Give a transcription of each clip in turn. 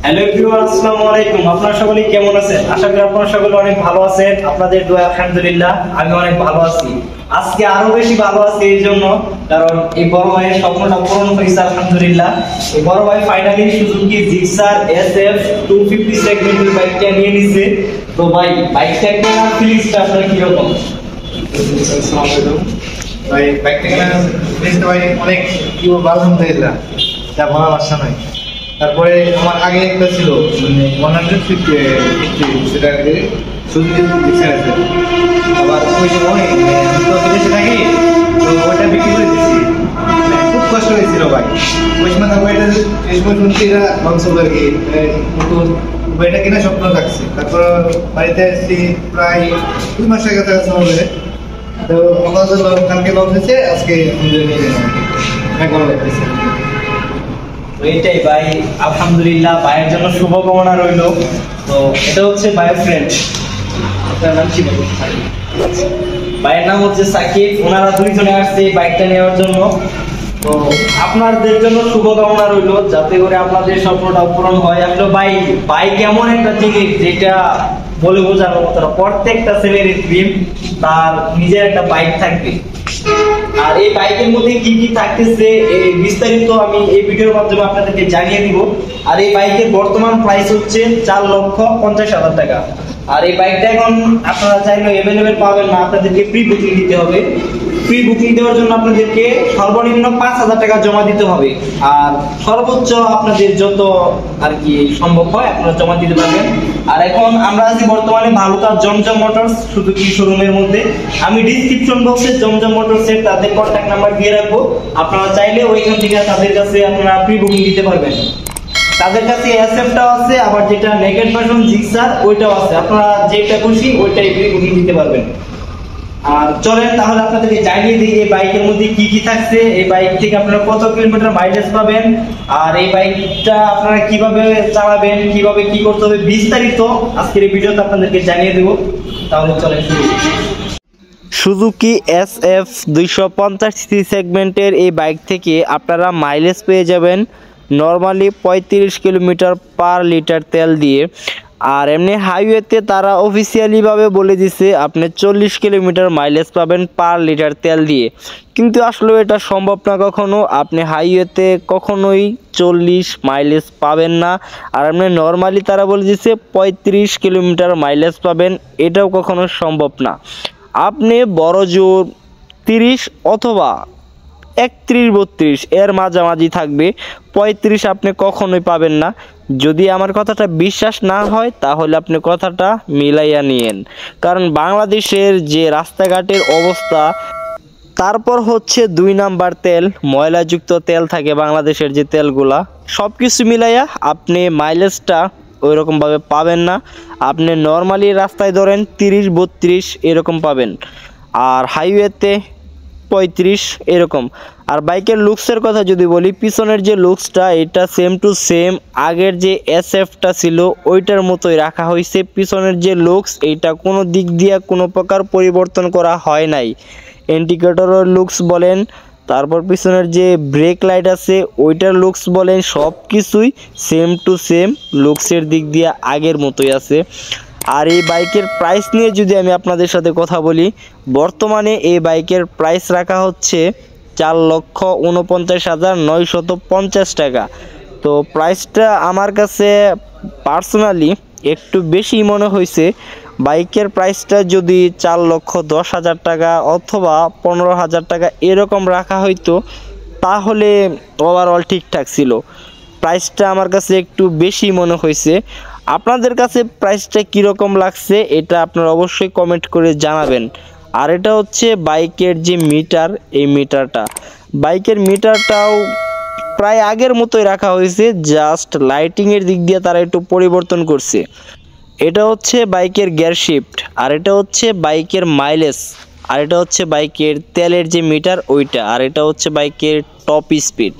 Hello everyone, আসসালামু আলাইকুম। আপনারা সকলে কেমন আছেন? আশা করি আপনারা সকলে অনেক ভালো আছেন। আপনাদের দোয়া আলহামদুলিল্লাহ আমি অনেক ভালো আছি। আজকে আরো বেশি ভালো আছি এই জন্য, কারণ এই বড় ভাইয়ের স্বপ্নটা পূরণ হয়েছে আলহামদুলিল্লাহ। এই বড় ভাই ফাইনালি সুজুকি জিক্সার SF 250 সেগমেন্টের বাইকটা নিয়ে নিছে। তো ভাই, বাইকটা কেনার ফিলিংসটা আপনার কি রকম? আসসালামু আলাইকুম ভাই। বাইকটা কেনার ফিলিংসটা ভাই অনেক কি বলবো, আলহামদুলিল্লাহ, যা বলার ভাষা নাই। তারপরে আমার আগে একটা ছিল মানে 150 সেটা সুজুকি জিক্সার আছে। আবার ওই সময় আমি তো বিদেশে থাকি, তো ওইটা বিক্রি করে দিচ্ছি। খুব কষ্ট হয়েছিল ভাই ওই সময়। তারপর এটা এই সময় শুনছি এরা মাংস আর কি নতুন বইটা কিনা স্বপ্ন থাকছে। তারপর বাড়িতে এসেছি প্রায় 2 মাসের কাছাকাছি হবে। তো আমাদের কালকে লঞ্চ হয়েছে, আজকে ভালো লাগতেছে। এইটাই ভাই, আলহামদুলিল্লাহ ভাইয়ের জন্য শুভকামনা রইল। তো এটা হচ্ছে ভাইয়ের ফ্রেন্ড, আপনার নাম কি বলুন? ভাইয়ের নাম হচ্ছে সাকিব। ওনারা দুইজনে আসছে এই বাইকটা নেওয়ার জন্য। তো আপনাদের জন্য শুভকামনা রইল, যাতে করে আপনাদের স্বপ্নটা পূরণ হয়। আসলে বাইক এমন একটা জিনিস যেটা বলে বোঝানোর মতো না। প্রত্যেকটা ছেলের ড্রিম তার নিজের একটা বাইক থাকবে। আর এই বাইকের মধ্যে কি কি থাকতেছে এই বিস্তারিত আমি এই ভিডিওর মাধ্যমে আপনাদেরকে জানিয়ে দিব। আর এই বাইকের বর্তমান প্রাইস হচ্ছে 4,50,000 টাকা। আর এই বাইকটা এখন আপনারা চাইলে অ্যাভেলেবেল পাবেন না, আপনাদেরকে প্রি বুকিং দিতে হবে। প্রি বুকিং দেওয়ার জন্য আপনাদেরকে সর্বনিম্ন 5,000 টাকা জমা দিতে হবে। আর সর্বোচ্চ আপনাদের যত আর কি সম্ভব হয় আপনারা জমা দিতে পারবেন। আর এখন আমরা আছি বর্তমানে ভালুকার জমজম মোটরস সুজুকি শোরুমের মধ্যে। আমি ডিসক্রিপশন বক্সে জমজম মোটরসের তাদের কন্ট্যাক্ট নাম্বার দিয়ে রাখবো। আপনারা চাইলে ওইখান থেকে তাদের কাছে আপনারা প্রি বুকিং দিতে পারবেন। তাদের কাছে SF-টাও আছে, আবার যেটা নেকেড ভার্সন জিক্সার ওইটাও আছে। আপনারা যেটা খুশি ওইটাই প্রি বুকিং দিতে পারবেন। আর চলেন তাহলে আপনাদেরকে জানিয়ে দিই এই বাইকের মধ্যে কি কি থাকছে, এই বাইক থেকে আপনারা কত কিলোমিটার মাইলেজ পাবেন, আর এই বাইকটা আপনারা কিভাবে চালাবেন, কিভাবে কি করতে হবে বিস্তারিত আজকের এই ভিডিওতে আপনাদেরকে জানিয়ে দেব। তাহলে চলেন শুরু করি। সুজুকি SF 250cc সেগমেন্টের এই বাইক থেকে আপনারা মাইলেজ পেয়ে যাবেন নর্মালি 35 কিলোমিটার পার লিটার তেল দিয়ে। আর এমনি হাইওয়েতে তারা অফিসিয়ালিভাবে বলে দিছে আপনি 40 কিলোমিটার মাইলেজ পাবেন পার লিটার তেল দিয়ে, কিন্তু আসলে এটা সম্ভব না কখনো। আপনি হাইওয়েতে কখনোই 40 মাইলেজ পাবেন না। আর আপনি নর্মালি তারা বলে দিছে 35 কিলোমিটার মাইলেজ পাবেন, এটাও কখনো সম্ভব না। আপনি বড় জোর 30 অথবা 31-32 এর মাঝামাঝি থাকবে, 35 আপনি কখনোই পাবেন না। যদি আমার কথাটা বিশ্বাস না হয় তাহলে আপনি কথাটা মিলাইয়া নিয়েন, কারণ বাংলাদেশের যে রাস্তাঘাটের অবস্থা, তারপর হচ্ছে 2 নাম্বার তেল, ময়লাযুক্ত তেল থাকে বাংলাদেশের যে তেলগুলা, সব কিছু মিলাইয়া আপনি মাইলেজটা ওই রকমভাবে পাবেন না। আপনি নর্মালি রাস্তায় ধরেন 30-32 এরকম পাবেন, আর হাইওয়েতে 35 এরকম। আর বাইকের লুকসের কথা যদি বলি, পিছনের যে লুকসটা এটা সেম টু সেম আগের যে SF-টা ছিল ওইটার মতোই রাখা হয়েছে। পিছনের যে লুকস এইটা কোনো দিক দিয়ে কোনো প্রকার পরিবর্তন করা হয় নাই। ইন্ডিকেটরের লুকস বলেন, তারপর পিছনের যে ব্রেক লাইট আছে ওইটার লুকস বলেন, সব কিছুই সেম টু সেম লুকসের দিক দিয়ে আগের মতোই আছে। আর এই বাইকের প্রাইস নিয়ে যদি আমি আপনাদের সাথে কথা বলি, বর্তমানে এই বাইকের প্রাইস রাখা হচ্ছে 4,49,950 টাকা। তো প্রাইসটা আমার কাছে পার্সোনালি একটু বেশি মনে হয়েছে। বাইকের প্রাইসটা যদি 4,10,000 টাকা অথবা 15,000 টাকা এরকম রাখা হইতো তাহলে ওভারঅল ঠিকঠাক ছিল। প্রাইসটা আমার কাছে একটু বেশি মনে হয়েছে। আপনাদের কাছে প্রাইসটা কীরকম লাগছে এটা আপনারা অবশ্যই কমেন্ট করে জানাবেন। আর এটা হচ্ছে বাইকের যে মিটার, এই মিটারটা, বাইকের মিটারটাও প্রায় আগের মতোই রাখা হয়েছে, জাস্ট লাইটিংয়ের দিক দিয়ে তারা একটু পরিবর্তন করছে। এটা হচ্ছে বাইকের গিয়ার শিফট, আর এটা হচ্ছে বাইকের মাইলেজ, আর এটা হচ্ছে বাইকের তেলের যে মিটার ওইটা, আর এটা হচ্ছে বাইকের টপ স্পিড।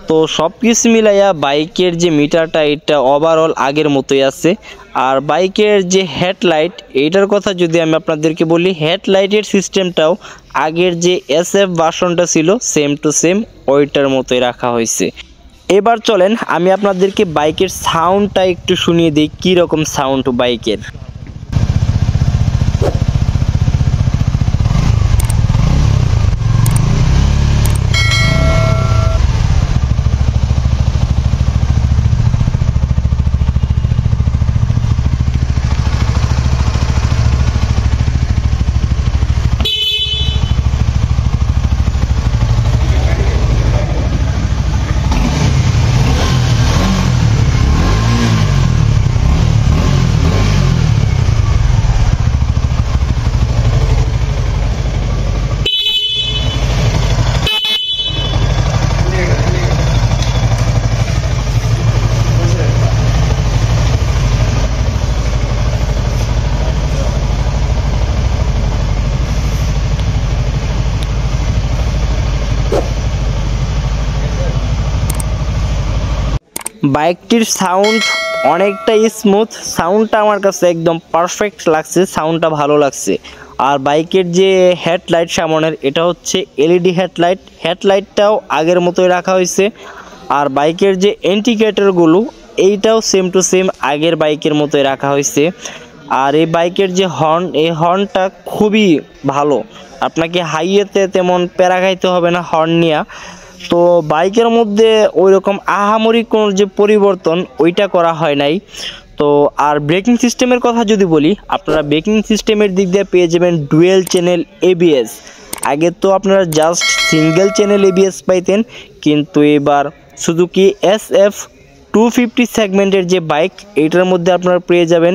তো সব কিছু মিলাইয়া বাইকের যে মিটারটা এটা ওভারঅল আগের মতোই আছে। আর বাইকের যে হেডলাইট এইটার কথা যদি আমি আপনাদেরকে বলি, হেডলাইটের সিস্টেমটাও আগের যে SF ভার্সনটা ছিল সেম টু সেম ওইটার মতোই রাখা হয়েছে। এবার চলেন আমি আপনাদেরকে বাইকের সাউন্ডটা একটু শুনিয়ে দিই কী রকম সাউন্ড বাইকের। বাইকটির সাউন্ড অনেকটাই স্মুথ, সাউন্ডটা আমার কাছে একদম পারফেক্ট লাগছে, সাউন্ডটা ভালো লাগছে। আর বাইকের যে হেডলাইট সামনের, এটা হচ্ছে এলইডি হেডলাইটটাও আগের মতোই রাখা হয়েছে। আর বাইকের যে ইন্ডিকেটরগুলো, এইটাও সেম টু সেম আগের বাইকের মতোই রাখা হয়েছে। আর এই বাইকের যে হর্ন, এই হর্নটা খুবই ভালো, আপনাকে হাইওয়েতে তেমন প্যারা খাইতে হবে না হর্ন নিয়ে। তো বাইকের মধ্যে ওই রকম আহামরি কোনো যে পরিবর্তন ওইটা করা হয় নাই। তো আর ব্রেকিং সিস্টেমের কথা যদি বলি, আপনারা ব্রেকিং সিস্টেমের দিক দিয়ে পেয়ে যাবেন ডুয়েল চ্যানেল এবিএস। আগে তো আপনারা জাস্ট সিঙ্গেল চ্যানেল এবিএস পাইতেন, কিন্তু এবার সুজুকি SF250 সেগমেন্টের যে বাইক, এইটার মধ্যে আপনারা পেয়ে যাবেন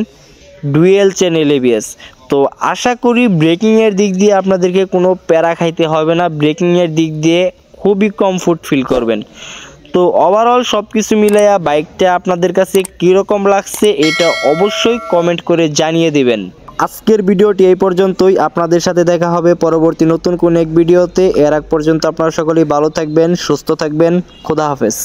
ডুয়েল চ্যানেল এবিএস। তো আশা করি ব্রেকিংয়ের দিক দিয়ে আপনাদেরকে কোনো প্যারা খাইতে হবে না, ব্রেকিংয়ের দিক দিয়ে খুবই কমফোর্ট ফিল করবেন। তো ওভারঅল সব কিছু মিলাইয়া বাইকটা আপনাদের কাছে কীরকম লাগছে এটা অবশ্যই কমেন্ট করে জানিয়ে দেবেন। আজকের ভিডিওটি এই পর্যন্তই, আপনাদের সাথে দেখা হবে পরবর্তী নতুন কোন এক ভিডিওতে। এর আগ পর্যন্ত আপনারা সকলেই ভালো থাকবেন, সুস্থ থাকবেন, খোদা হাফেজ।